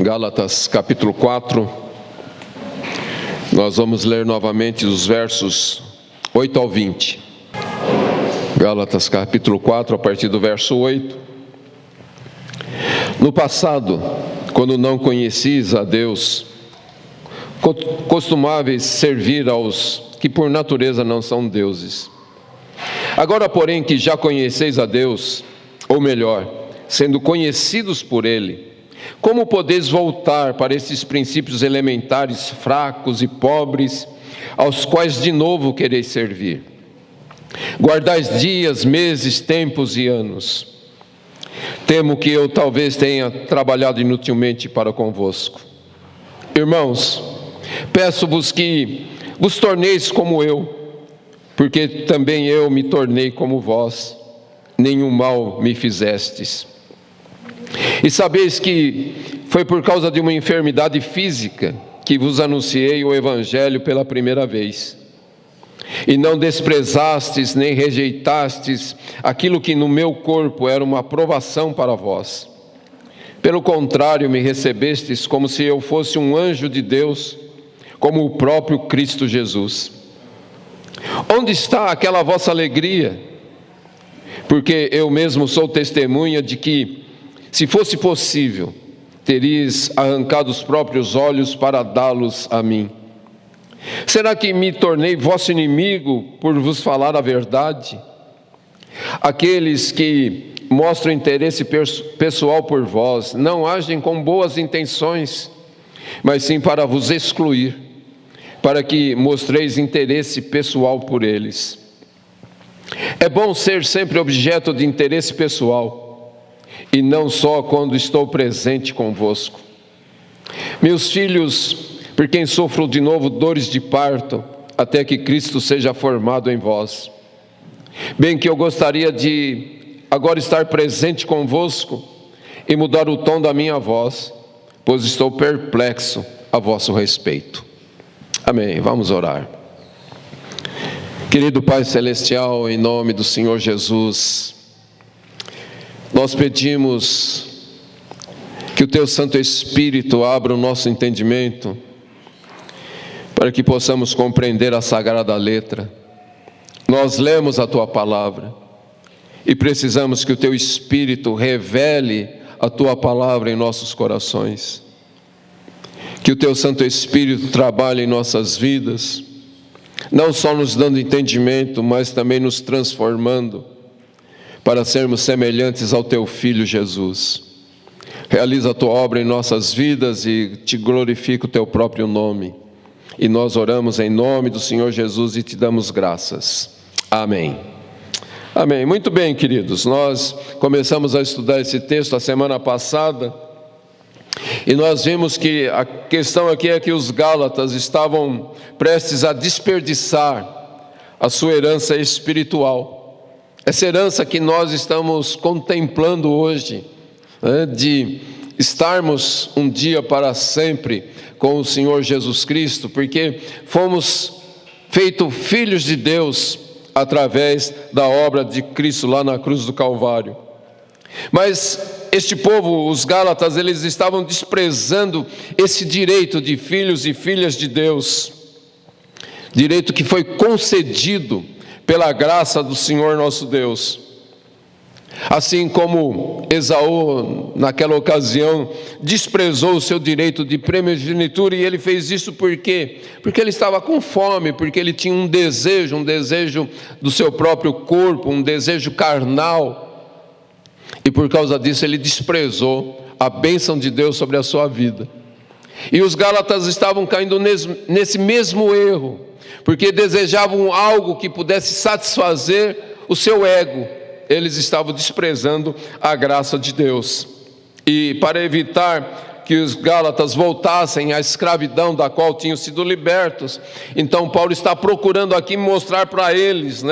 Gálatas capítulo 4, nós vamos ler novamente os versos 8 ao 20. Gálatas capítulo 4, a partir do verso 8. No passado, quando não conhecis a Deus, costumáveis servir aos que por natureza não são deuses. Agora, porém, que já conheceis a Deus, ou melhor, sendo conhecidos por Ele, como podeis voltar para esses princípios elementares, fracos e pobres, aos quais de novo quereis servir? Guardais dias, meses, tempos e anos. Temo que eu talvez tenha trabalhado inutilmente para convosco. Irmãos, peço-vos que vos torneis como eu, porque também eu me tornei como vós, nenhum mal me fizestes. E sabeis que foi por causa de uma enfermidade física que vos anunciei o Evangelho pela primeira vez. E não desprezastes nem rejeitastes aquilo que no meu corpo era uma provação para vós. Pelo contrário, me recebestes como se eu fosse um anjo de Deus, como o próprio Cristo Jesus. Onde está aquela vossa alegria? Porque eu mesmo sou testemunha de que, se fosse possível, teríeis arrancado os próprios olhos para dá-los a mim. Será que me tornei vosso inimigo por vos falar a verdade? Aqueles que mostram interesse pessoal por vós não agem com boas intenções, mas sim para vos excluir, para que mostreis interesse pessoal por eles. É bom ser sempre objeto de interesse pessoal, e não só quando estou presente convosco. Meus filhos, por quem sofro de novo dores de parto, até que Cristo seja formado em vós. Bem que eu gostaria de agora estar presente convosco e mudar o tom da minha voz, pois estou perplexo a vosso respeito. Amém. Vamos orar. Querido Pai Celestial, em nome do Senhor Jesus, nós pedimos que o Teu Santo Espírito abra o nosso entendimento para que possamos compreender a Sagrada Letra. Nós lemos a Tua Palavra e precisamos que o Teu Espírito revele a Tua Palavra em nossos corações. Que o Teu Santo Espírito trabalhe em nossas vidas, não só nos dando entendimento, mas também nos transformando, para sermos semelhantes ao Teu Filho Jesus. Realiza a Tua obra em nossas vidas e te glorifica o Teu próprio nome. E nós oramos em nome do Senhor Jesus e te damos graças. Amém. Amém. Muito bem, queridos. Nós começamos a estudar esse texto a semana passada e nós vimos que a questão aqui é que os Gálatas estavam prestes a desperdiçar a sua herança espiritual. Essa herança que nós estamos contemplando hoje, de estarmos um dia para sempre com o Senhor Jesus Cristo, porque fomos feitos filhos de Deus através da obra de Cristo lá na cruz do Calvário. Mas este povo, os Gálatas, eles estavam desprezando esse direito de filhos e filhas de Deus, direito que foi concedido pela graça do Senhor nosso Deus. Assim como Esaú, naquela ocasião, desprezou o seu direito de primogenitura, e ele fez isso por quê? Porque ele estava com fome, porque ele tinha um desejo do seu próprio corpo, um desejo carnal, e por causa disso ele desprezou a bênção de Deus sobre a sua vida. E os Gálatas estavam caindo nesse mesmo erro, porque desejavam algo que pudesse satisfazer o seu ego. Eles estavam desprezando a graça de Deus. E para evitar que os Gálatas voltassem à escravidão da qual tinham sido libertos, então Paulo está procurando aqui mostrar para eles,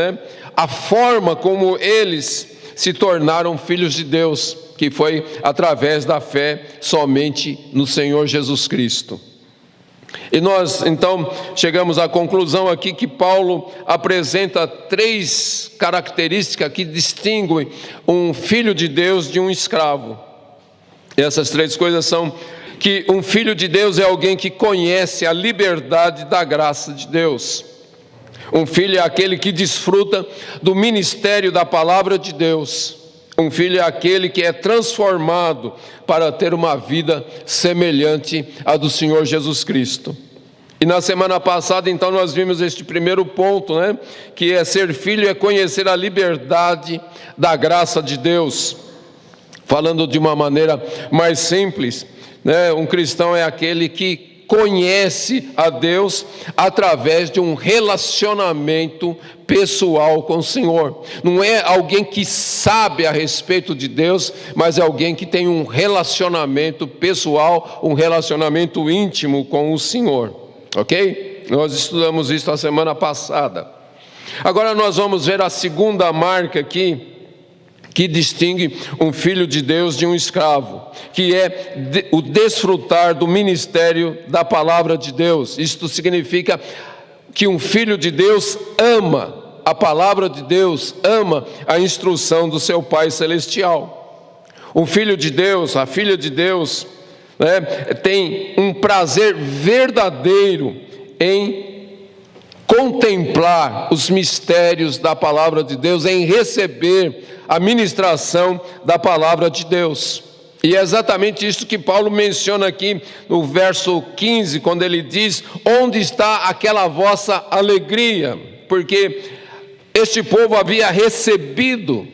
a forma como eles se tornaram filhos de Deus, que foi através da fé somente no Senhor Jesus Cristo. E nós, então, chegamos à conclusão aqui que Paulo apresenta 3 características que distinguem um filho de Deus de um escravo. E essas 3 coisas são que um filho de Deus é alguém que conhece a liberdade da graça de Deus. Um filho é aquele que desfruta do ministério da palavra de Deus. Um filho é aquele que é transformado para ter uma vida semelhante à do Senhor Jesus Cristo. E na semana passada, então, nós vimos este primeiro ponto, que é ser filho é conhecer a liberdade da graça de Deus. Falando de uma maneira mais simples, um cristão é aquele que conhece a Deus através de um relacionamento pessoal com o Senhor. Não é alguém que sabe a respeito de Deus, mas é alguém que tem um relacionamento pessoal, um relacionamento íntimo com o Senhor. Ok? Nós estudamos isso na semana passada. Agora nós vamos ver a segunda marca aqui, que distingue um filho de Deus de um escravo, que é o desfrutar do ministério da palavra de Deus. Isto significa que um filho de Deus ama a palavra de Deus, ama a instrução do seu Pai Celestial. Um filho de Deus, a filha de Deus, tem um prazer verdadeiro em contemplar os mistérios da palavra de Deus, em receber a ministração da palavra de Deus. E é exatamente isso que Paulo menciona aqui no verso 15, quando ele diz: onde está aquela vossa alegria? Porque este povo havia recebido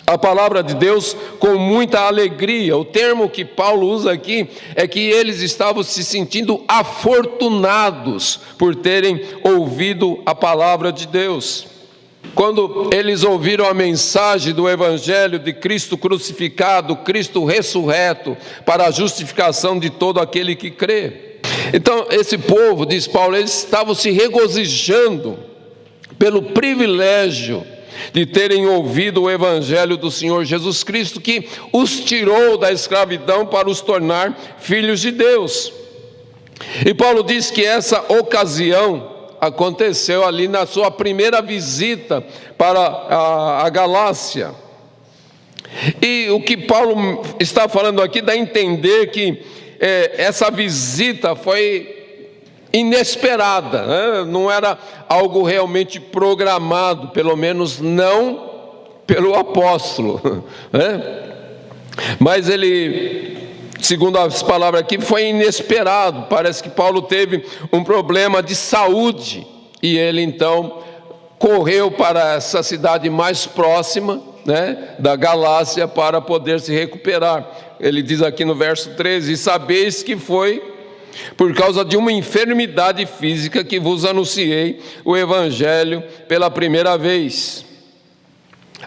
a palavra de Deus com muita alegria. O termo que Paulo usa aqui é que eles estavam se sentindo afortunados por terem ouvido a palavra de Deus. Quando eles ouviram a mensagem do Evangelho de Cristo crucificado, Cristo ressurreto, para a justificação de todo aquele que crê. Então, esse povo, diz Paulo, eles estavam se regozijando pelo privilégio de terem ouvido o Evangelho do Senhor Jesus Cristo, que os tirou da escravidão para os tornar filhos de Deus. E Paulo diz que essa ocasião aconteceu ali na sua primeira visita para a Galácia. E o que Paulo está falando aqui dá a entender que essa visita foi inesperada, não era algo realmente programado, pelo menos não pelo apóstolo, mas ele, segundo as palavras aqui, foi inesperado. Parece que Paulo teve um problema de saúde e ele então correu para essa cidade mais próxima, da Galácia, para poder se recuperar. Ele diz aqui no verso 13: e sabeis que foi por causa de uma enfermidade física que vos anunciei o Evangelho pela primeira vez.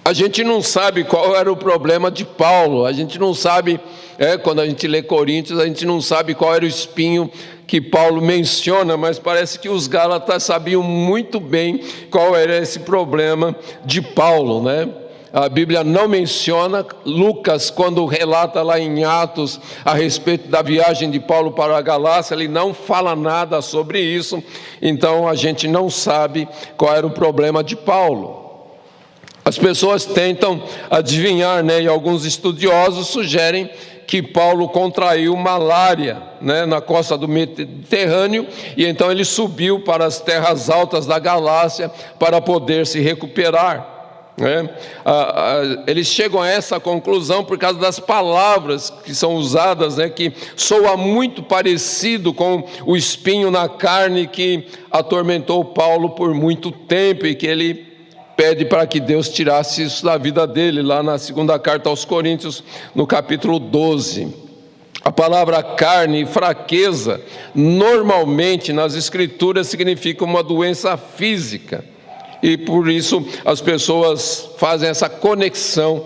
A gente não sabe qual era o problema de Paulo, a gente não sabe, quando a gente lê Coríntios, a gente não sabe qual era o espinho que Paulo menciona, mas parece que os Gálatas sabiam muito bem qual era esse problema de Paulo, A Bíblia não menciona. Lucas, quando relata lá em Atos a respeito da viagem de Paulo para a Galácia, ele não fala nada sobre isso, então a gente não sabe qual era o problema de Paulo. As pessoas tentam adivinhar, e alguns estudiosos sugerem que Paulo contraiu malária, na costa do Mediterrâneo, e então ele subiu para as terras altas da Galácia para poder se recuperar. Eles chegam a essa conclusão por causa das palavras que são usadas, que soa muito parecido com o espinho na carne que atormentou Paulo por muito tempo e que ele pede para que Deus tirasse isso da vida dele, lá na segunda carta aos Coríntios, no capítulo 12. A palavra carne e fraqueza, normalmente nas Escrituras, significa uma doença física. E por isso as pessoas fazem essa conexão,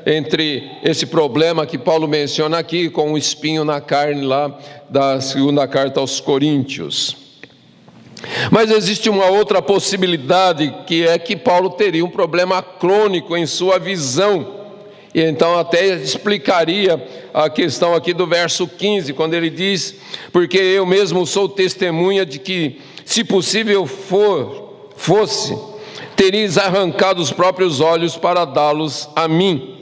entre esse problema que Paulo menciona aqui com o espinho na carne lá da segunda carta aos Coríntios. Mas existe uma outra possibilidade, que é que Paulo teria um problema crônico em sua visão. E então até explicaria a questão aqui do verso 15, quando ele diz: porque eu mesmo sou testemunha de que, se possível fosse, teríeis arrancado os próprios olhos para dá-los a mim.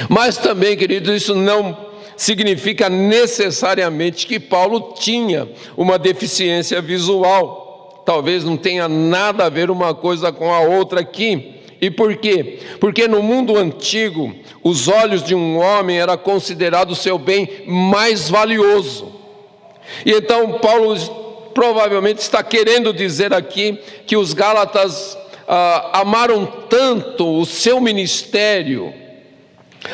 Mas também, queridos, isso significa necessariamente que Paulo tinha uma deficiência visual. Talvez não tenha nada a ver uma coisa com a outra aqui. E por quê? Porque no mundo antigo, os olhos de um homem era considerado o seu bem mais valioso. E então Paulo provavelmente está querendo dizer aqui que os Gálatas amaram tanto o seu ministério,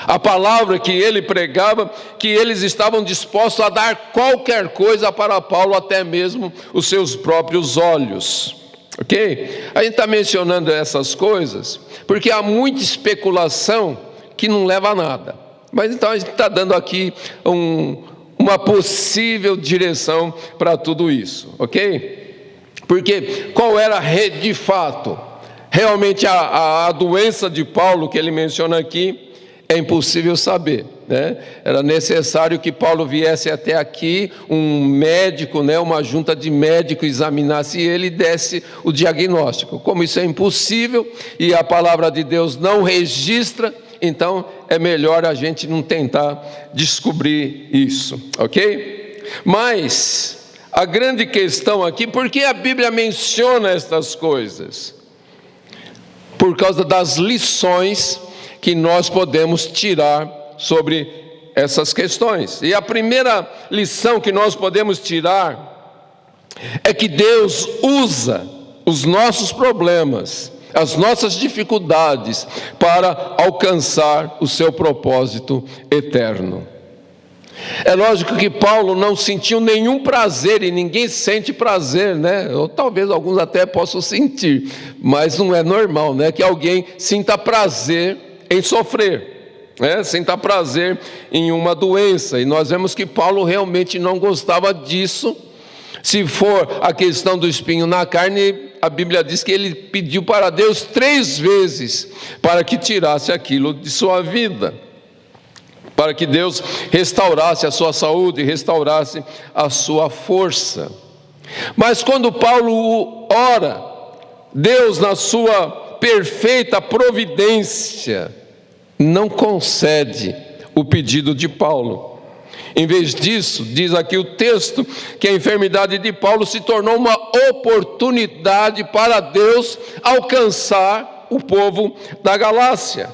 a palavra que ele pregava, que eles estavam dispostos a dar qualquer coisa para Paulo, até mesmo os seus próprios olhos. Ok? A gente está mencionando essas coisas porque há muita especulação que não leva a nada. Mas então a gente está dando aqui uma possível direção para tudo isso, ok? Porque qual era de fato? Realmente a doença de Paulo que ele menciona aqui é impossível saber, né? Era necessário que Paulo viesse até aqui, um médico, né, uma junta de médicos examinasse ele e desse o diagnóstico. Como isso é impossível e a palavra de Deus não registra, então é melhor a gente não tentar descobrir isso, ok? Mas a grande questão aqui, por que a Bíblia menciona estas coisas? Por causa das lições que nós podemos tirar sobre essas questões. E a primeira lição que nós podemos tirar é que Deus usa os nossos problemas, as nossas dificuldades, para alcançar o seu propósito eterno. É lógico que Paulo não sentiu nenhum prazer, e ninguém sente prazer, né? Ou talvez alguns até possam sentir, mas não é normal, né? Que alguém sinta prazer em sofrer, né? Sinta prazer em uma doença. E nós vemos que Paulo realmente não gostava disso. Se for a questão do espinho na carne, a Bíblia diz que ele pediu para Deus 3 vezes para que tirasse aquilo de sua vida, para que Deus restaurasse a sua saúde, restaurasse a sua força. Mas quando Paulo ora, Deus, na sua perfeita providência, não concede o pedido de Paulo. Em vez disso, diz aqui o texto, que a enfermidade de Paulo se tornou uma oportunidade para Deus alcançar o povo da Galácia.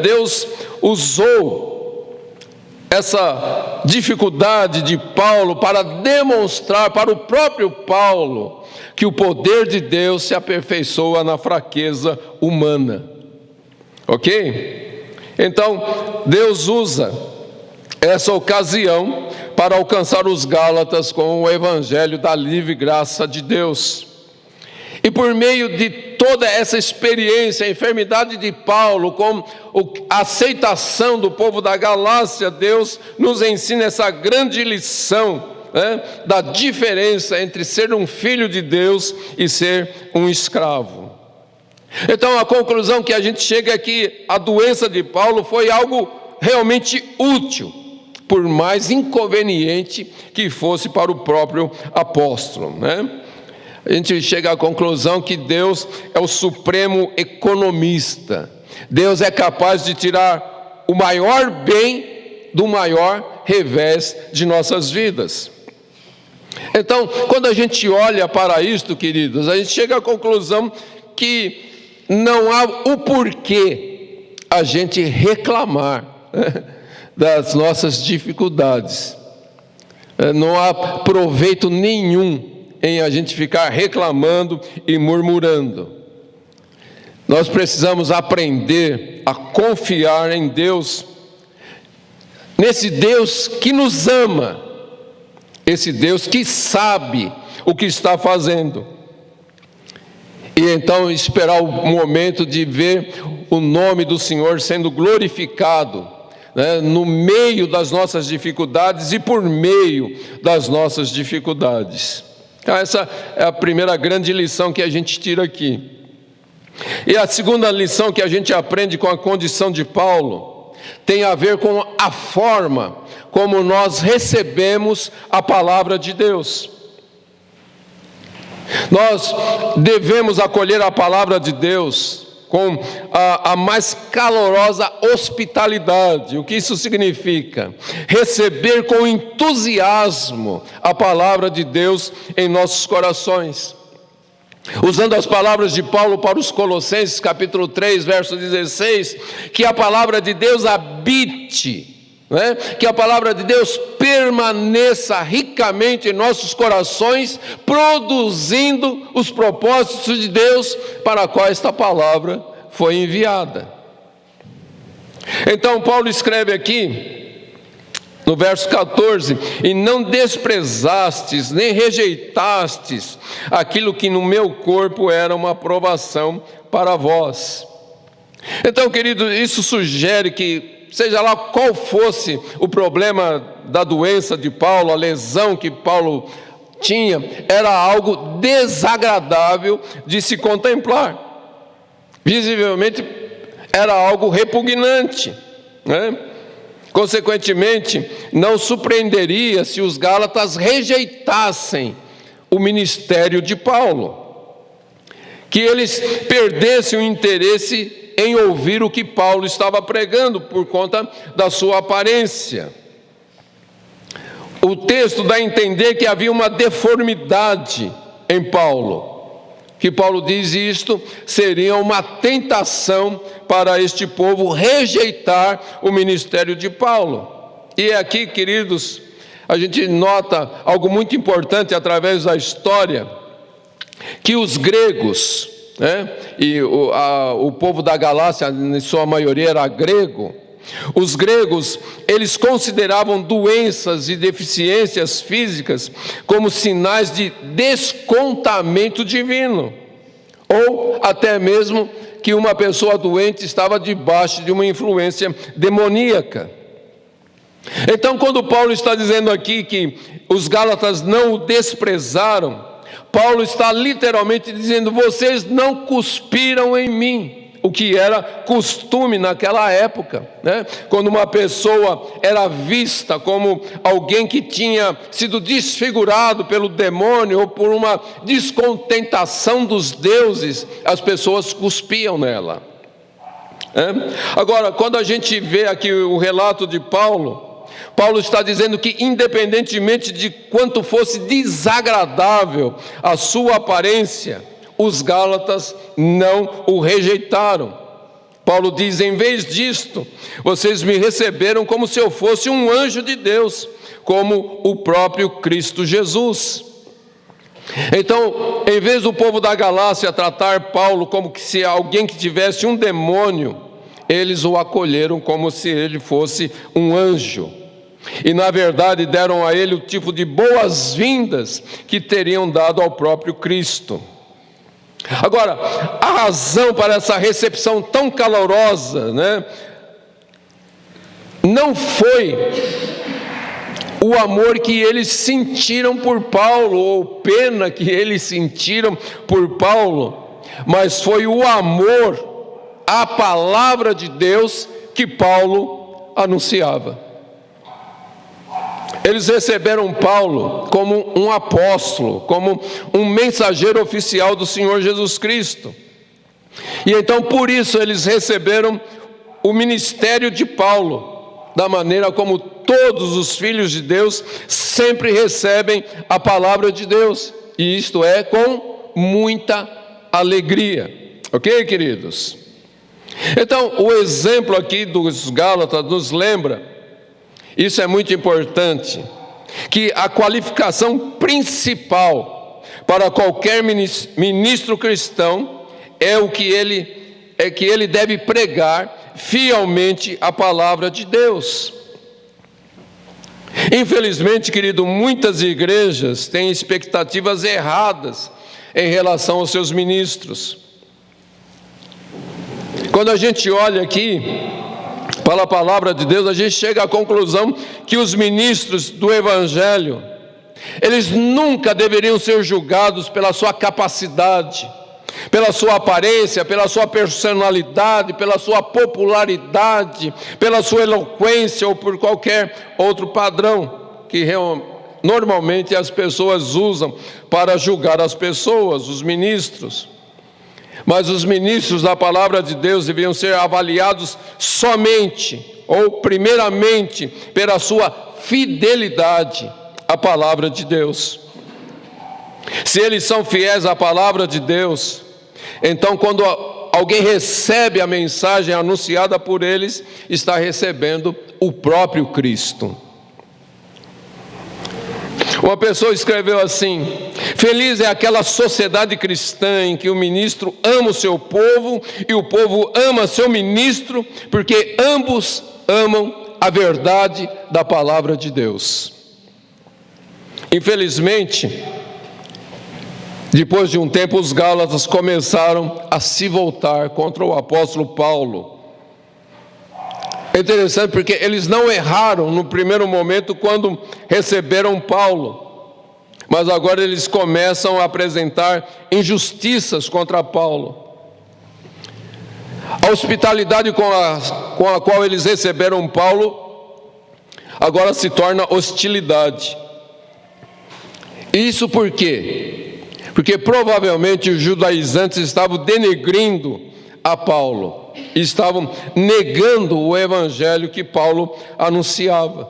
Deus usou essa dificuldade de Paulo para demonstrar para o próprio Paulo que o poder de Deus se aperfeiçoa na fraqueza humana. Ok? Então, Deus usa essa ocasião para alcançar os Gálatas com o evangelho da livre graça de Deus. E por meio de toda essa experiência, a enfermidade de Paulo, com a aceitação do povo da Galácia, Deus nos ensina essa grande lição, né, da diferença entre ser um filho de Deus e ser um escravo. Então a conclusão que a gente chega é que a doença de Paulo foi algo realmente útil, por mais inconveniente que fosse para o próprio apóstolo, né? A gente chega à conclusão que Deus é o supremo economista. Deus é capaz de tirar o maior bem do maior revés de nossas vidas. Então, quando a gente olha para isto, queridos, a gente chega à conclusão que não há o porquê a gente reclamar, né, das nossas dificuldades. Não há proveito nenhum em a gente ficar reclamando e murmurando. Nós precisamos aprender a confiar em Deus, nesse Deus que nos ama, esse Deus que sabe o que está fazendo. E então esperar o momento de ver o nome do Senhor sendo glorificado, né, no meio das nossas dificuldades e por meio das nossas dificuldades. Então, essa é a primeira grande lição que a gente tira aqui. E a segunda lição que a gente aprende com a condição de Paulo tem a ver com a forma como nós recebemos a palavra de Deus. Nós devemos acolher a palavra de Deus com a mais calorosa hospitalidade. O que isso significa? Receber com entusiasmo a palavra de Deus em nossos corações. Usando as palavras de Paulo para os Colossenses, capítulo 3, verso 16, que a palavra de Deus habite, né? Que a palavra de Deus permaneça ricamente em nossos corações, produzindo os propósitos de Deus para a qual esta palavra foi enviada. Então Paulo escreve aqui no verso 14: e não desprezastes, nem rejeitastes aquilo que no meu corpo era uma aprovação para vós. Então, querido, isso sugere que, seja lá qual fosse o problema da doença de Paulo, a lesão que Paulo tinha, era algo desagradável de se contemplar. Visivelmente, era algo repugnante, né? Consequentemente, não surpreenderia se os gálatas rejeitassem o ministério de Paulo, que eles perdessem o interesse em ouvir o que Paulo estava pregando por conta da sua aparência. O texto dá a entender que havia uma deformidade em Paulo, que Paulo diz isto seria uma tentação para este povo rejeitar o ministério de Paulo. E aqui, queridos, a gente nota algo muito importante através da história, que os gregos, né, e o povo da Galácia, em sua maioria, era grego. Os gregos, eles consideravam doenças e deficiências físicas como sinais de descontamento divino, ou até mesmo que uma pessoa doente estava debaixo de uma influência demoníaca. Então, quando Paulo está dizendo aqui que os gálatas não o desprezaram, Paulo está literalmente dizendo: vocês não cuspiram em mim. O que era costume naquela época, né? Quando uma pessoa era vista como alguém que tinha sido desfigurado pelo demônio ou por uma descontentação dos deuses, as pessoas cuspiam nela. Agora, quando a gente vê aqui o relato de Paulo, Paulo está dizendo que, independentemente de quanto fosse desagradável a sua aparência, os gálatas não o rejeitaram. Paulo diz: em vez disto, vocês me receberam como se eu fosse um anjo de Deus, como o próprio Cristo Jesus. Então, em vez do povo da Galácia tratar Paulo como se alguém que tivesse um demônio, eles o acolheram como se ele fosse um anjo. E na verdade deram a ele o tipo de boas-vindas que teriam dado ao próprio Cristo. Agora, a razão para essa recepção tão calorosa, né, não foi o amor que eles sentiram por Paulo, ou pena que eles sentiram por Paulo, mas foi o amor à palavra de Deus que Paulo anunciava. Eles receberam Paulo como um apóstolo, como um mensageiro oficial do Senhor Jesus Cristo. E então, por isso, eles receberam o ministério de Paulo, da maneira como todos os filhos de Deus sempre recebem a palavra de Deus. E isto é com muita alegria. Ok, queridos? Então, o exemplo aqui dos Gálatas nos lembra, isso é muito importante, que a qualificação principal para qualquer ministro cristão é que ele deve pregar fielmente a palavra de Deus. Infelizmente, querido, muitas igrejas têm expectativas erradas em relação aos seus ministros. Quando a gente olha aqui para a palavra de Deus, a gente chega à conclusão que os ministros do Evangelho, eles nunca deveriam ser julgados pela sua capacidade, pela sua aparência, pela sua personalidade, pela sua popularidade, pela sua eloquência ou por qualquer outro padrão que normalmente as pessoas usam para julgar as pessoas, os ministros. Mas os ministros da palavra de Deus deviam ser avaliados somente, ou primeiramente, pela sua fidelidade à palavra de Deus. Se eles são fiéis à palavra de Deus, então quando alguém recebe a mensagem anunciada por eles, está recebendo o próprio Cristo. Uma pessoa escreveu assim: feliz é aquela sociedade cristã em que o ministro ama o seu povo e o povo ama seu ministro, porque ambos amam a verdade da palavra de Deus. Infelizmente, depois de um tempo, os Gálatas começaram a se voltar contra o apóstolo Paulo. É interessante porque eles não erraram no primeiro momento quando receberam Paulo, mas agora eles começam a apresentar injustiças contra Paulo. A hospitalidade com a qual eles receberam Paulo agora se torna hostilidade. Isso por quê? Porque provavelmente os judaizantes estavam denegrindo a Paulo, estavam negando o evangelho que Paulo anunciava.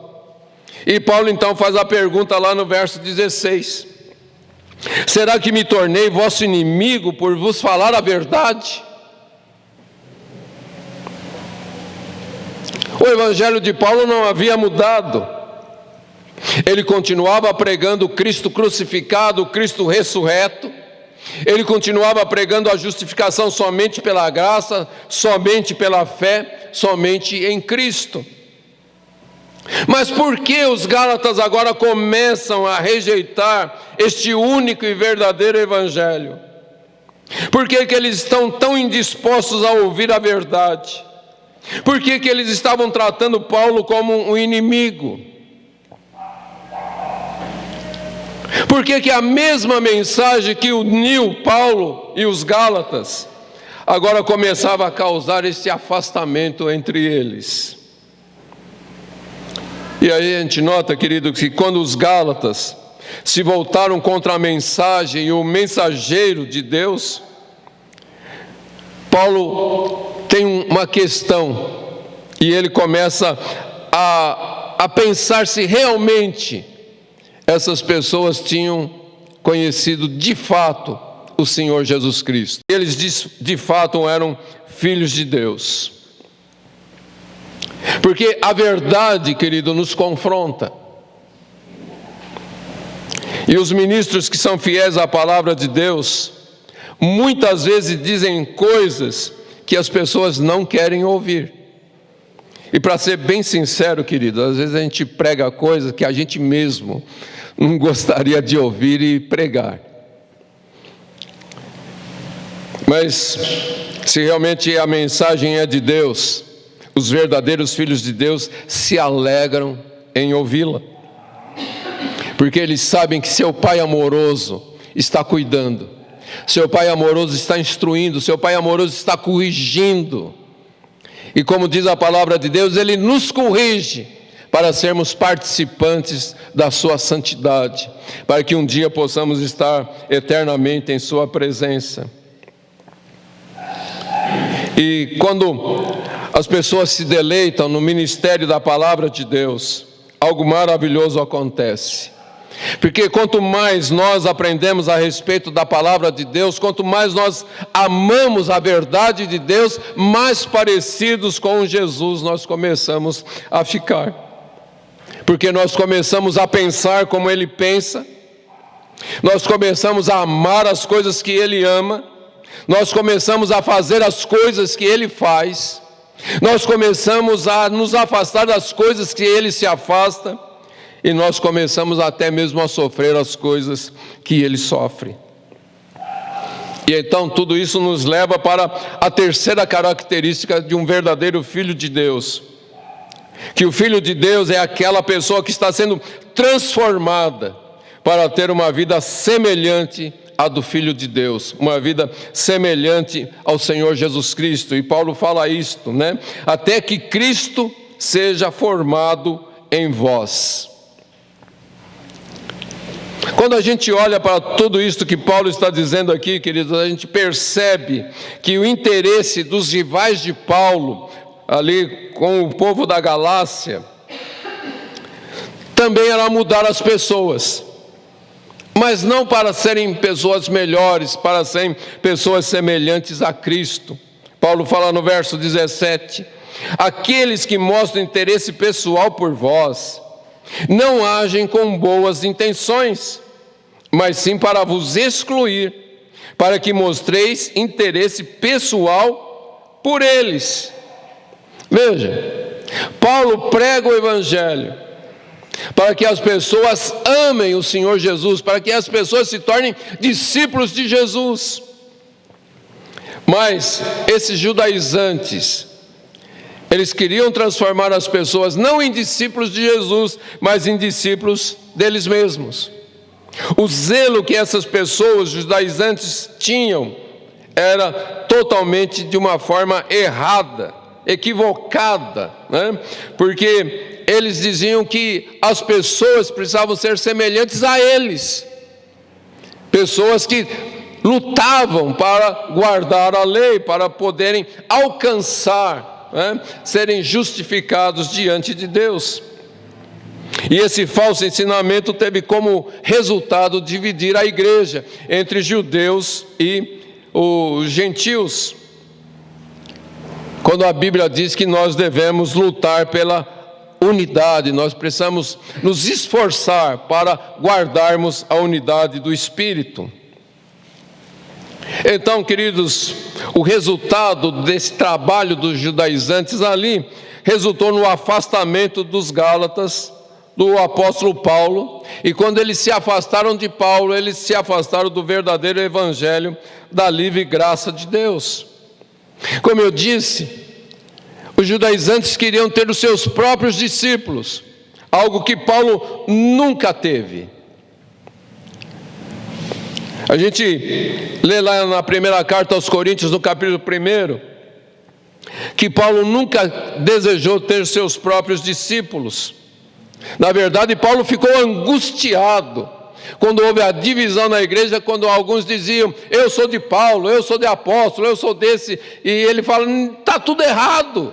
E Paulo então faz a pergunta lá no verso 16: será que me tornei vosso inimigo por vos falar a verdade? O evangelho de Paulo não havia mudado. Ele continuava pregando o Cristo crucificado, o Cristo ressurreto. Ele continuava pregando a justificação somente pela graça, somente pela fé, somente em Cristo. Mas por que os Gálatas agora começam a rejeitar este único e verdadeiro evangelho? Por que eles estão tão indispostos a ouvir a verdade? Por que eles estavam tratando Paulo como um inimigo? Por que a mesma mensagem que uniu Paulo e os Gálatas agora começava a causar esse afastamento entre eles? E aí a gente nota, querido, que quando os Gálatas se voltaram contra a mensagem e o mensageiro de Deus, Paulo tem uma questão e ele começa a pensar se realmente essas pessoas tinham conhecido de fato o Senhor Jesus Cristo. Eles de fato eram filhos de Deus. Porque a verdade, querido, nos confronta. E os ministros que são fiéis à palavra de Deus, muitas vezes dizem coisas que as pessoas não querem ouvir. E para ser bem sincero, querido, às vezes a gente prega coisas que a gente mesmo não gostaria de ouvir e pregar. Mas se realmente a mensagem é de Deus, os verdadeiros filhos de Deus se alegram em ouvi-la, porque eles sabem que seu Pai amoroso está cuidando, seu Pai amoroso está instruindo, seu Pai amoroso está corrigindo. E como diz a palavra de Deus, Ele nos corrige para sermos participantes da sua santidade, para que um dia possamos estar eternamente em sua presença. E quando as pessoas se deleitam no ministério da palavra de Deus, algo maravilhoso acontece. Porque quanto mais nós aprendemos a respeito da palavra de Deus, quanto mais nós amamos a verdade de Deus, mais parecidos com Jesus nós começamos a ficar. Porque nós começamos a pensar como Ele pensa, nós começamos a amar as coisas que Ele ama, nós começamos a fazer as coisas que Ele faz, nós começamos a nos afastar das coisas que Ele se afasta, e nós começamos até mesmo a sofrer as coisas que Ele sofre. E então tudo isso nos leva para a terceira característica de um verdadeiro filho de Deus. Que o filho de Deus é aquela pessoa que está sendo transformada para ter uma vida semelhante à do Filho de Deus, uma vida semelhante ao Senhor Jesus Cristo. E Paulo fala isto, né? Até que Cristo seja formado em vós. Quando a gente olha para tudo isso que Paulo está dizendo aqui, queridos, a gente percebe que o interesse dos rivais de Paulo, ali com o povo da Galácia, também era mudar as pessoas, mas não para serem pessoas melhores, para serem pessoas semelhantes a Cristo. Paulo fala no verso 17: aqueles que mostram interesse pessoal por vós, não agem com boas intenções, mas sim para vos excluir, para que mostreis interesse pessoal por eles. Veja, Paulo prega o Evangelho para que as pessoas amem o Senhor Jesus, para que as pessoas se tornem discípulos de Jesus. Mas esses judaizantes, eles queriam transformar as pessoas não em discípulos de Jesus, mas em discípulos deles mesmos. O zelo que essas pessoas judaizantes tinham era totalmente de uma forma errada, equivocada, né? Porque eles diziam que as pessoas precisavam ser semelhantes a eles, pessoas que lutavam para guardar a lei, para poderem alcançar, né, serem justificados diante de Deus. E esse falso ensinamento teve como resultado dividir a igreja entre judeus e os gentios, quando a Bíblia diz que nós devemos lutar pela unidade, nós precisamos nos esforçar para guardarmos a unidade do Espírito. Então, queridos, o resultado desse trabalho dos judaizantes ali resultou no afastamento dos gálatas do apóstolo Paulo, e quando eles se afastaram de Paulo, eles se afastaram do verdadeiro evangelho da livre graça de Deus. Como eu disse, os judaizantes queriam ter os seus próprios discípulos, algo que Paulo nunca teve. A gente lê lá na primeira carta aos Coríntios, no capítulo 1, que Paulo nunca desejou ter seus próprios discípulos. Na verdade, Paulo ficou angustiado quando houve a divisão na igreja, quando alguns diziam: eu sou de Paulo, eu sou de apóstolo, eu sou desse, e ele fala: está tudo errado.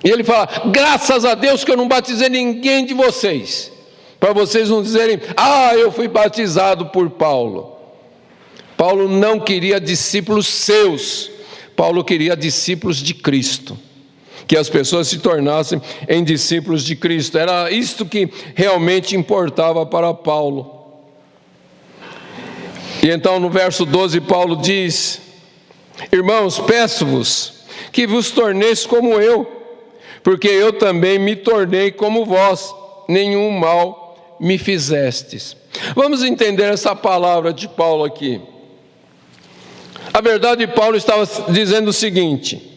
E ele fala: graças a Deus que eu não batizei ninguém de vocês, para vocês não dizerem: eu fui batizado por Paulo. Paulo não queria discípulos seus, Paulo queria discípulos de Cristo, que as pessoas se tornassem em discípulos de Cristo. Era isto que realmente importava para Paulo. E então no verso 12 Paulo diz: irmãos, peço-vos que vos torneis como eu, porque eu também me tornei como vós, nenhum mal me fizestes. Vamos entender essa palavra de Paulo aqui. A verdade, Paulo estava dizendo o seguinte: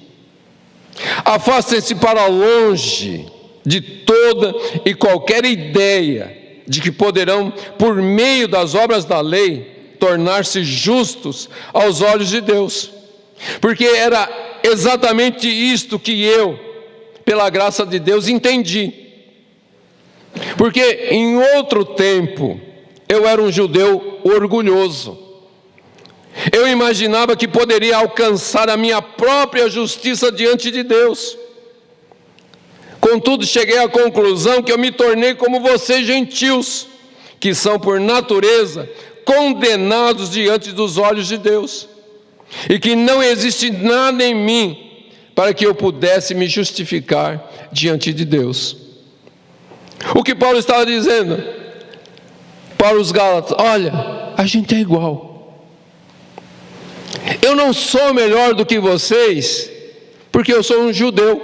afastem-se para longe de toda e qualquer ideia de que poderão, por meio das obras da lei, tornar-se justos aos olhos de Deus, porque era exatamente isto que eu, pela graça de Deus, entendi. Porque em outro tempo eu era um judeu orgulhoso. Eu imaginava que poderia alcançar a minha própria justiça diante de Deus. Contudo, cheguei à conclusão que eu me tornei como vocês, gentios, que são por natureza condenados diante dos olhos de Deus, e que não existe nada em mim para que eu pudesse me justificar diante de Deus. O que Paulo estava dizendo para os gálatas: olha, a gente é igual. Eu não sou melhor do que vocês, porque eu sou um judeu.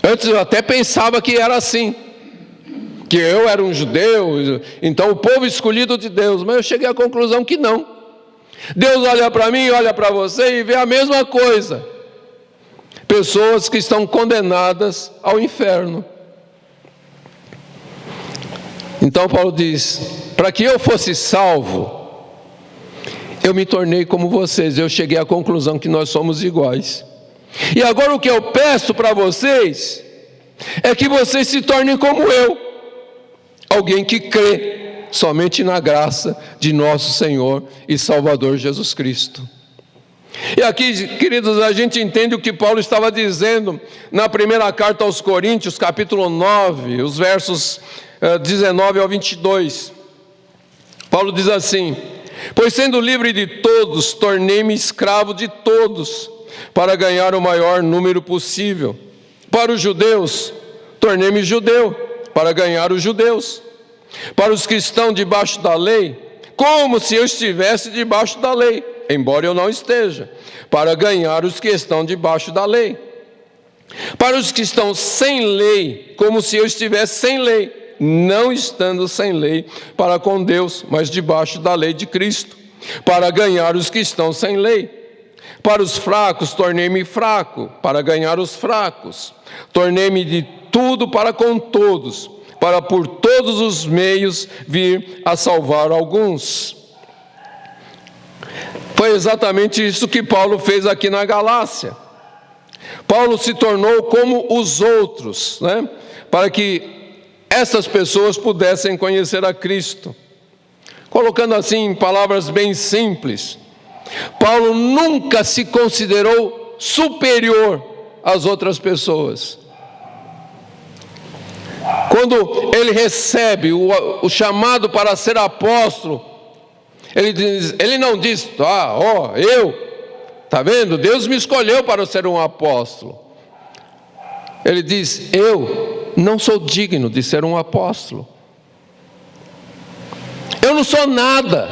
Antes eu até pensava que era assim, que eu era um judeu, então o povo escolhido de Deus, mas eu cheguei à conclusão que não. Deus olha para mim, olha para você e vê a mesma coisa. Pessoas que estão condenadas ao inferno. Então Paulo diz: para que eu fosse salvo, eu me tornei como vocês. Eu cheguei à conclusão que nós somos iguais. E agora o que eu peço para vocês é que vocês se tornem como eu, alguém que crê somente na graça de nosso Senhor e Salvador Jesus Cristo. E aqui, queridos, a gente entende o que Paulo estava dizendo na primeira carta aos Coríntios, capítulo 9, os versos 19 ao 22. Paulo diz assim: pois sendo livre de todos, tornei-me escravo de todos, para ganhar o maior número possível. Para os judeus, tornei-me judeu, para ganhar os judeus. Para os que estão debaixo da lei, como se eu estivesse debaixo da lei, embora eu não esteja, para ganhar os que estão debaixo da lei. Para os que estão sem lei, como se eu estivesse sem lei, não estando sem lei para com Deus, mas debaixo da lei de Cristo, para ganhar os que estão sem lei. Para os fracos, tornei-me fraco, para ganhar os fracos. Tornei-me de tudo para com todos, para por todos os meios vir a salvar alguns. Foi exatamente isso que Paulo fez aqui na Galácia. Paulo se tornou como os outros, né? Para que essas pessoas pudessem conhecer a Cristo. Colocando assim em palavras bem simples, Paulo nunca se considerou superior às outras pessoas. Quando ele recebe o chamado para ser apóstolo, ele não diz: está vendo? Deus me escolheu para ser um apóstolo. Ele diz: eu não sou digno de ser um apóstolo. Eu não sou nada.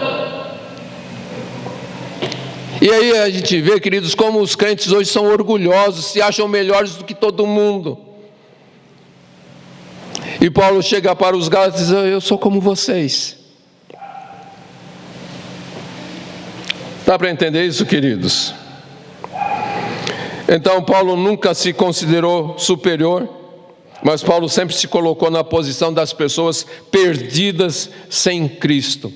E aí a gente vê, queridos, como os crentes hoje são orgulhosos, se acham melhores do que todo mundo. E Paulo chega para os Gálatas e diz: eu sou como vocês. Dá para entender isso, queridos? Então Paulo nunca se considerou superior, mas Paulo sempre se colocou na posição das pessoas perdidas sem Cristo,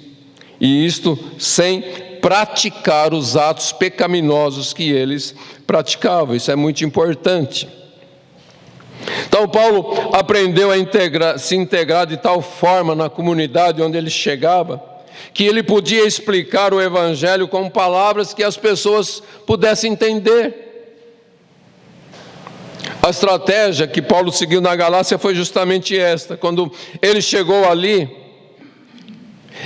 e isto sem praticar os atos pecaminosos que eles praticavam. Isso é muito importante. Então Paulo aprendeu a se integrar de tal forma na comunidade onde ele chegava, que ele podia explicar o Evangelho com palavras que as pessoas pudessem entender. A estratégia que Paulo seguiu na Galácia foi justamente esta. Quando ele chegou ali,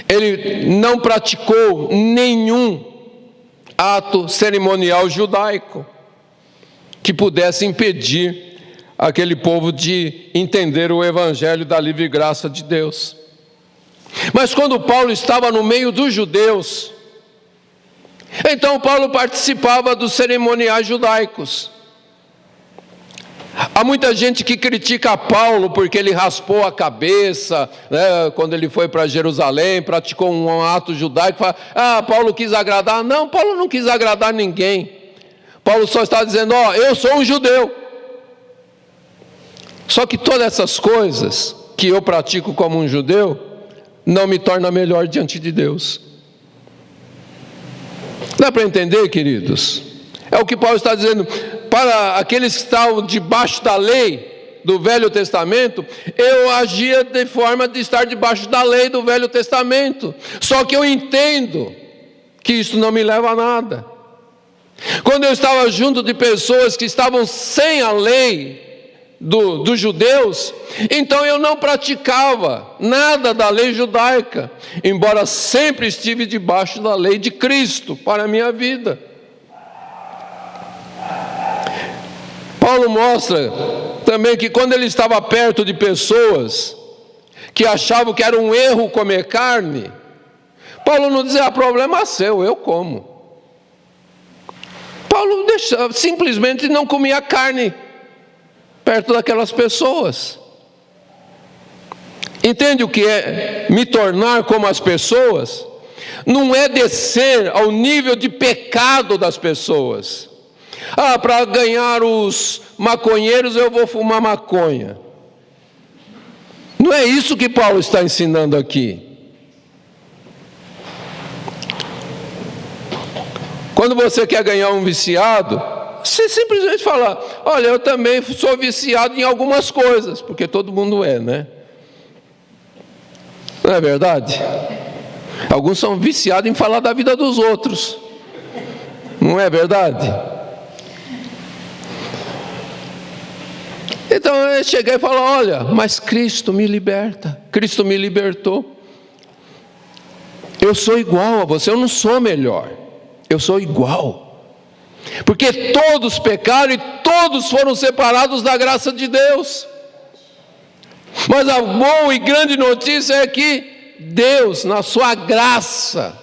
ele não praticou nenhum ato cerimonial judaico que pudesse impedir aquele povo de entender o Evangelho da livre graça de Deus. Mas quando Paulo estava no meio dos judeus, então Paulo participava dos cerimoniais judaicos. Há muita gente que critica Paulo porque ele raspou a cabeça, né, quando ele foi para Jerusalém, praticou um ato judaico. Fala: Paulo quis agradar. Não, Paulo não quis agradar ninguém. Paulo só está dizendo: eu sou um judeu. Só que todas essas coisas que eu pratico como um judeu não me torna melhor diante de Deus. Dá para entender, queridos? É o que Paulo está dizendo. Para aqueles que estavam debaixo da lei do Velho Testamento, eu agia de forma de estar debaixo da lei do Velho Testamento. Só que eu entendo que isso não me leva a nada. Quando eu estava junto de pessoas que estavam sem a lei dos judeus, então eu não praticava nada da lei judaica, embora sempre estive debaixo da lei de Cristo para a minha vida. Paulo mostra também que quando ele estava perto de pessoas que achavam que era um erro comer carne, Paulo não dizia: problema seu, eu como. Paulo simplesmente não comia carne perto daquelas pessoas. Entende o que é me tornar como as pessoas? Não é descer ao nível de pecado das pessoas. Para ganhar os maconheiros eu vou fumar maconha. Não é isso que Paulo está ensinando aqui. Quando você quer ganhar um viciado, você simplesmente fala: olha, eu também sou viciado em algumas coisas, porque todo mundo é, né? Não é verdade? Alguns são viciados em falar da vida dos outros. Não é verdade? Então eu cheguei e falei: olha, mas Cristo me liberta. Cristo me libertou. Eu sou igual a você, eu não sou melhor. Eu sou igual. Porque todos pecaram e todos foram separados da graça de Deus. Mas a boa e grande notícia é que Deus, na sua graça,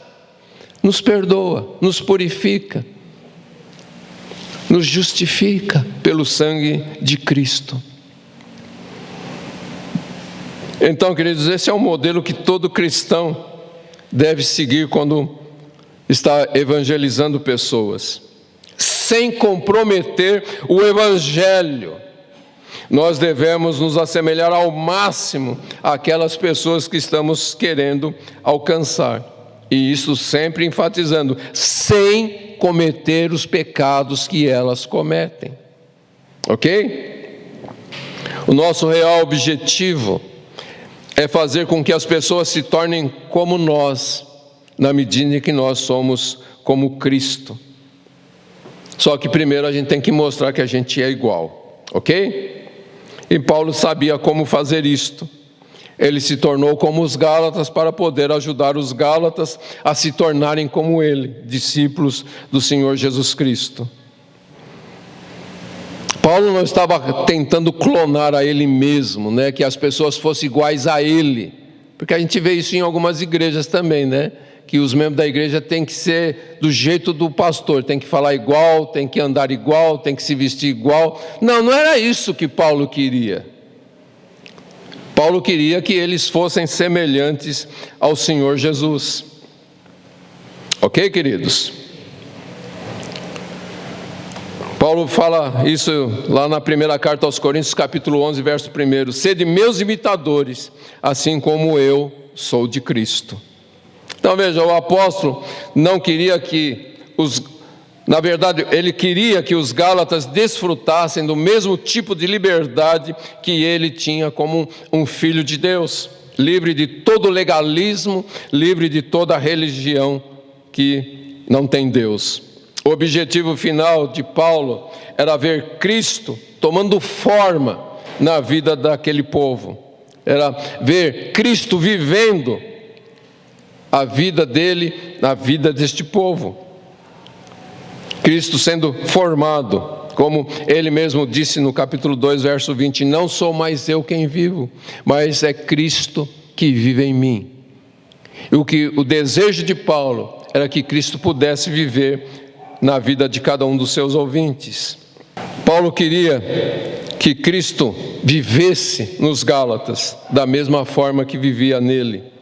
nos perdoa, nos purifica, nos justifica pelo sangue de Cristo. Então, queridos, esse é um modelo que todo cristão deve seguir quando está evangelizando pessoas, sem comprometer o evangelho. Nós devemos nos assemelhar ao máximo àquelas pessoas que estamos querendo alcançar. E isso sempre enfatizando, sem cometer os pecados que elas cometem. Ok? O nosso real objetivo é fazer com que as pessoas se tornem como nós, na medida em que nós somos como Cristo. Só que primeiro a gente tem que mostrar que a gente é igual. Ok? E Paulo sabia como fazer isto. Ele se tornou como os Gálatas para poder ajudar os Gálatas a se tornarem como ele, discípulos do Senhor Jesus Cristo. Paulo não estava tentando clonar a ele mesmo, né? Que as pessoas fossem iguais a ele, porque a gente vê isso em algumas igrejas também, né? Que os membros da igreja têm que ser do jeito do pastor, tem que falar igual, tem que andar igual, tem que se vestir igual. Não, não era isso que Paulo queria. Paulo queria que eles fossem semelhantes ao Senhor Jesus. Ok, queridos? Paulo fala isso lá na primeira carta aos Coríntios, capítulo 11, verso 1. Sede meus imitadores, assim como eu sou de Cristo. Então veja, o apóstolo não queria que na verdade, ele queria que os Gálatas desfrutassem do mesmo tipo de liberdade que ele tinha como um filho de Deus, livre de todo legalismo, livre de toda religião que não tem Deus. O objetivo final de Paulo era ver Cristo tomando forma na vida daquele povo, era ver Cristo vivendo a vida dele na vida deste povo. Cristo sendo formado, como ele mesmo disse no capítulo 2, verso 20, não sou mais eu quem vivo, mas é Cristo que vive em mim. E o desejo de Paulo era que Cristo pudesse viver na vida de cada um dos seus ouvintes. Paulo queria que Cristo vivesse nos Gálatas da mesma forma que vivia nele.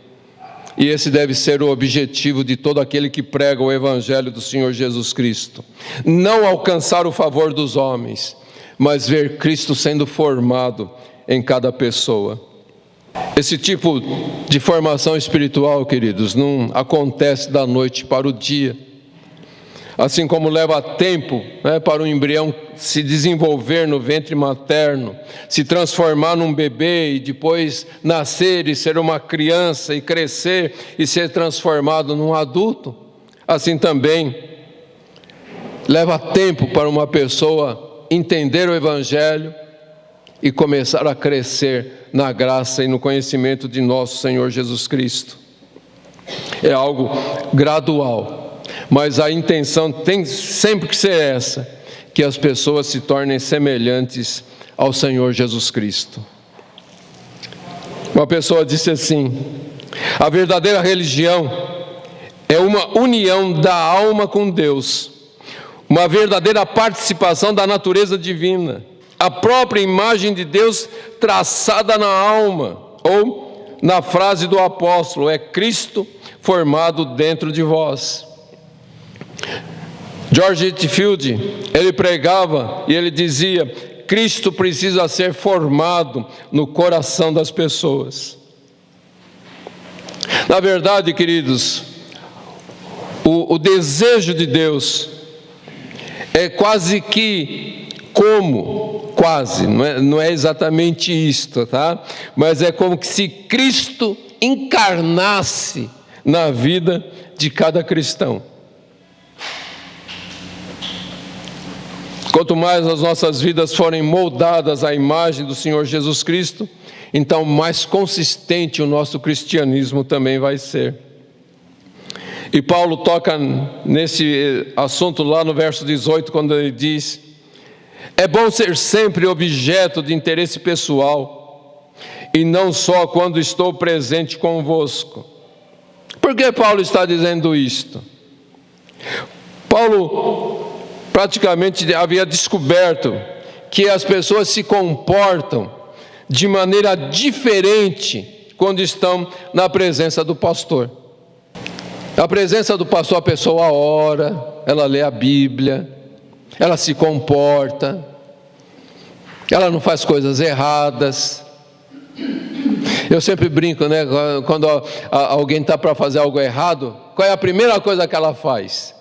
E esse deve ser o objetivo de todo aquele que prega o Evangelho do Senhor Jesus Cristo. Não alcançar o favor dos homens, mas ver Cristo sendo formado em cada pessoa. Esse tipo de formação espiritual, queridos, não acontece da noite para o dia. Assim como leva tempo, né, para o embrião se desenvolver no ventre materno, se transformar num bebê e depois nascer e ser uma criança e crescer e ser transformado num adulto, assim também leva tempo para uma pessoa entender o Evangelho e começar a crescer na graça e no conhecimento de nosso Senhor Jesus Cristo. É algo gradual. Mas a intenção tem sempre que ser essa, que as pessoas se tornem semelhantes ao Senhor Jesus Cristo. Uma pessoa disse assim: a verdadeira religião é uma união da alma com Deus, uma verdadeira participação da natureza divina, a própria imagem de Deus traçada na alma, ou na frase do apóstolo, é Cristo formado dentro de vós. George Whitefield, ele pregava e ele dizia: Cristo precisa ser formado no coração das pessoas. Na verdade, queridos, o desejo de Deus é quase que não é exatamente isto, tá? Mas é como que se Cristo encarnasse na vida de cada cristão. Quanto mais as nossas vidas forem moldadas à imagem do Senhor Jesus Cristo, então mais consistente o nosso cristianismo também vai ser. E Paulo toca nesse assunto lá no verso 18, quando ele diz: é bom ser sempre objeto de interesse pessoal, e não só quando estou presente convosco. Por que Paulo está dizendo isto? Paulo praticamente havia descoberto que as pessoas se comportam de maneira diferente quando estão na presença do pastor. Na presença do pastor, a pessoa ora, ela lê a Bíblia, ela se comporta, ela não faz coisas erradas. Eu sempre brinco, né? Quando alguém está para fazer algo errado, qual é a primeira coisa que ela faz?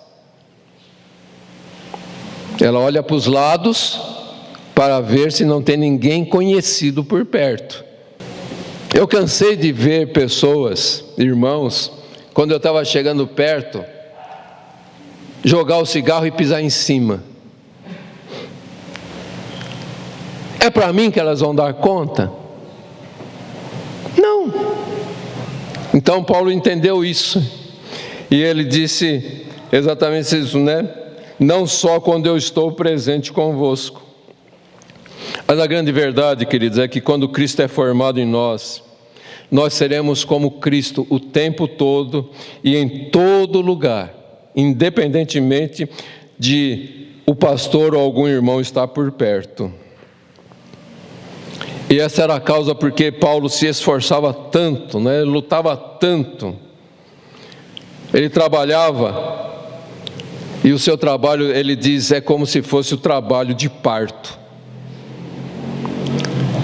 Ela olha para os lados para ver se não tem ninguém conhecido por perto. Eu cansei de ver pessoas, irmãos, quando eu estava chegando perto, jogar o cigarro e pisar em cima. É para mim que elas vão dar conta? Não. Então Paulo entendeu isso, e ele disse exatamente isso, né? Não só quando eu estou presente convosco. Mas a grande verdade, queridos, é que quando Cristo é formado em nós, nós seremos como Cristo o tempo todo e em todo lugar, independentemente de o pastor ou algum irmão estar por perto. E essa era a causa porque Paulo se esforçava tanto, né? Ele lutava tanto, ele trabalhava. E o seu trabalho, ele diz, é como se fosse o trabalho de parto.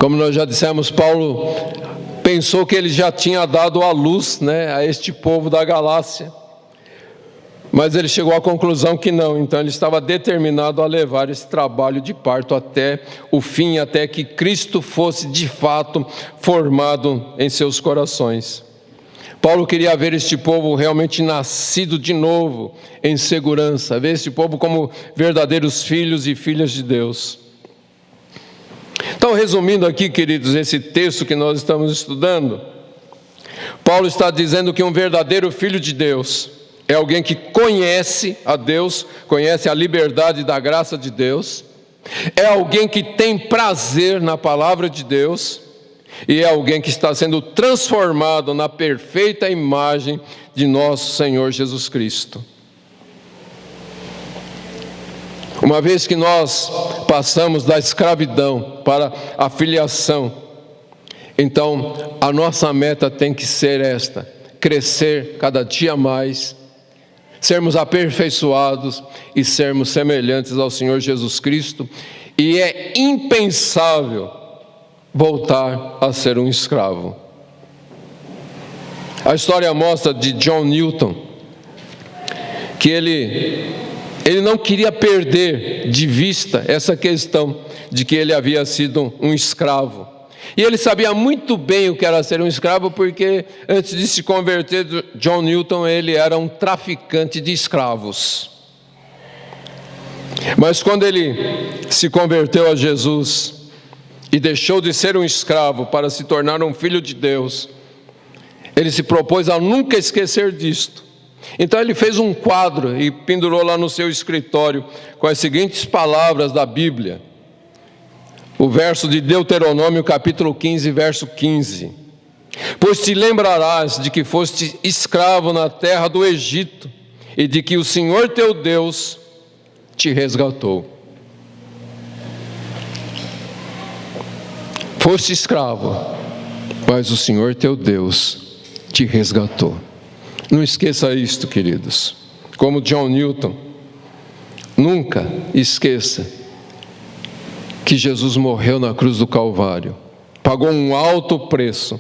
Como nós já dissemos, Paulo pensou que ele já tinha dado a luz, né, a este povo da Galácia. Mas ele chegou à conclusão que não, então ele estava determinado a levar esse trabalho de parto até o fim, até que Cristo fosse de fato formado em seus corações. Paulo queria ver este povo realmente nascido de novo, em segurança, ver este povo como verdadeiros filhos e filhas de Deus. Então, resumindo aqui, queridos, esse texto que nós estamos estudando, Paulo está dizendo que um verdadeiro filho de Deus é alguém que conhece a Deus, conhece a liberdade da graça de Deus, é alguém que tem prazer na palavra de Deus, e é alguém que está sendo transformado na perfeita imagem de nosso Senhor Jesus Cristo. Uma vez que nós passamos da escravidão para a filiação, então a nossa meta tem que ser esta: crescer cada dia mais, sermos aperfeiçoados e sermos semelhantes ao Senhor Jesus Cristo, e é impensável voltar a ser um escravo. A história mostra de John Newton que ele não queria perder de vista essa questão de que ele havia sido um escravo. E ele sabia muito bem o que era ser um escravo, porque antes de se converter, John Newton, ele era um traficante de escravos. Mas quando ele se converteu a Jesus e deixou de ser um escravo para se tornar um filho de Deus, ele se propôs a nunca esquecer disto. Então ele fez um quadro e pendurou lá no seu escritório com as seguintes palavras da Bíblia. O verso de Deuteronômio, capítulo 15, verso 15. Pois te lembrarás de que foste escravo na terra do Egito, e de que o Senhor teu Deus te resgatou. Foste escravo, mas o Senhor teu Deus te resgatou. Não esqueça isto, queridos. Como John Newton, nunca esqueça que Jesus morreu na cruz do Calvário, pagou um alto preço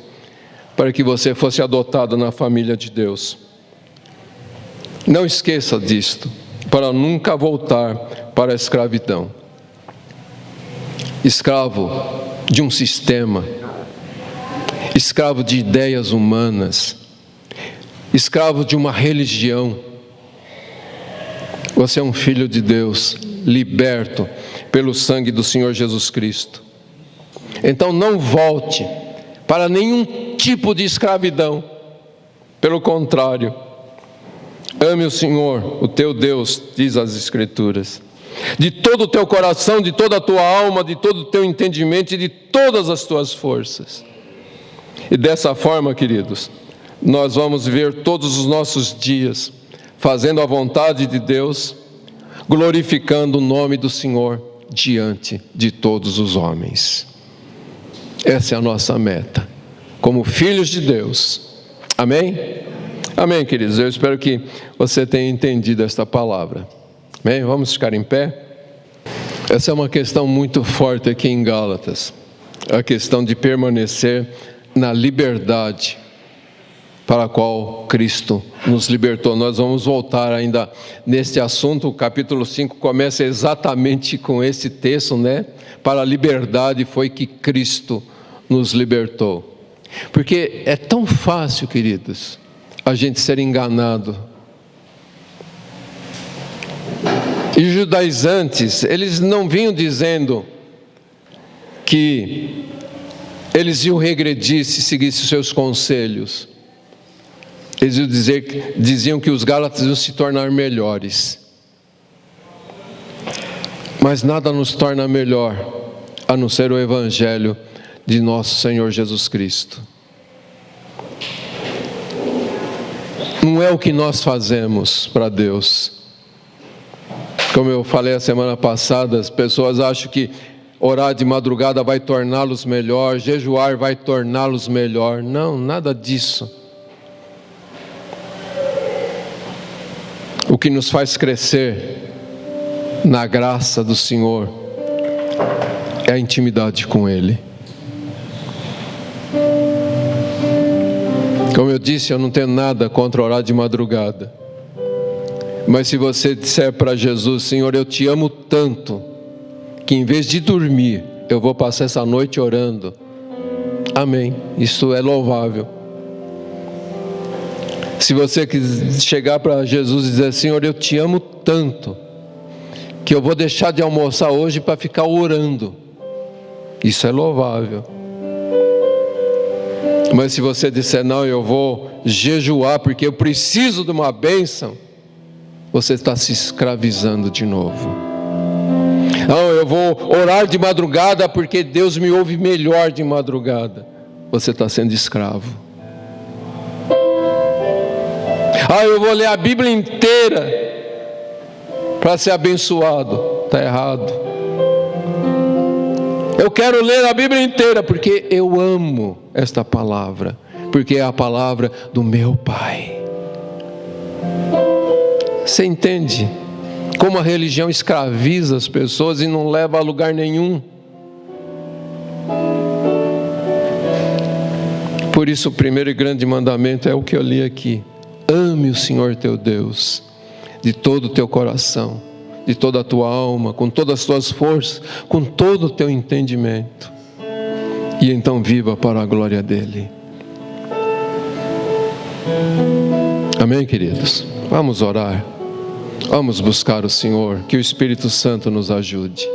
para que você fosse adotado na família de Deus. Não esqueça disto, para nunca voltar para a escravidão. Escravo de um sistema, escravo de ideias humanas, escravo de uma religião. Você é um filho de Deus, liberto pelo sangue do Senhor Jesus Cristo. Então não volte para nenhum tipo de escravidão. Pelo contrário, ame o Senhor, o teu Deus, diz as Escrituras, de todo o teu coração, de toda a tua alma, de todo o teu entendimento e de todas as tuas forças. E dessa forma, queridos, nós vamos viver todos os nossos dias fazendo a vontade de Deus, glorificando o nome do Senhor diante de todos os homens. Essa é a nossa meta, como filhos de Deus. Amém? Amém, queridos. Eu espero que você tenha entendido esta palavra. Amém? Vamos ficar em pé? Essa é uma questão muito forte aqui em Gálatas. A questão de permanecer na liberdade para a qual Cristo nos libertou. Nós vamos voltar ainda neste assunto. O capítulo 5 começa exatamente com esse texto, né? Para a liberdade foi que Cristo nos libertou. Porque é tão fácil, queridos, a gente ser enganado. E os judaizantes, eles não vinham dizendo que eles iam regredir se seguissem seus conselhos. Eles iam diziam que os gálatas iam se tornar melhores. Mas nada nos torna melhor, a não ser o Evangelho de nosso Senhor Jesus Cristo. Não é o que nós fazemos para Deus. Como eu falei a semana passada, as pessoas acham que orar de madrugada vai torná-los melhor, jejuar vai torná-los melhor. Não, nada disso. O que nos faz crescer na graça do Senhor é a intimidade com Ele. Como eu disse, eu não tenho nada contra orar de madrugada. Mas se você disser para Jesus: Senhor, eu te amo tanto, que em vez de dormir, eu vou passar essa noite orando. Amém. Isso é louvável. Se você chegar para Jesus e dizer: Senhor, eu te amo tanto, que eu vou deixar de almoçar hoje para ficar orando. Isso é louvável. Mas se você disser: não, eu vou jejuar porque eu preciso de uma bênção, você está se escravizando de novo. Não, eu vou orar de madrugada porque Deus me ouve melhor de madrugada. Você está sendo escravo. Eu vou ler a Bíblia inteira para ser abençoado. Está errado. Eu quero ler a Bíblia inteira porque eu amo esta palavra, porque é a palavra do meu Pai. Você entende como a religião escraviza as pessoas e não leva a lugar nenhum? Por isso o primeiro e grande mandamento é o que eu li aqui: ame o Senhor teu Deus de todo o teu coração, de toda a tua alma, com todas as tuas forças, com todo o teu entendimento, e então viva para a glória dele. Amém, queridos? Vamos orar, vamos buscar o Senhor, que o Espírito Santo nos ajude.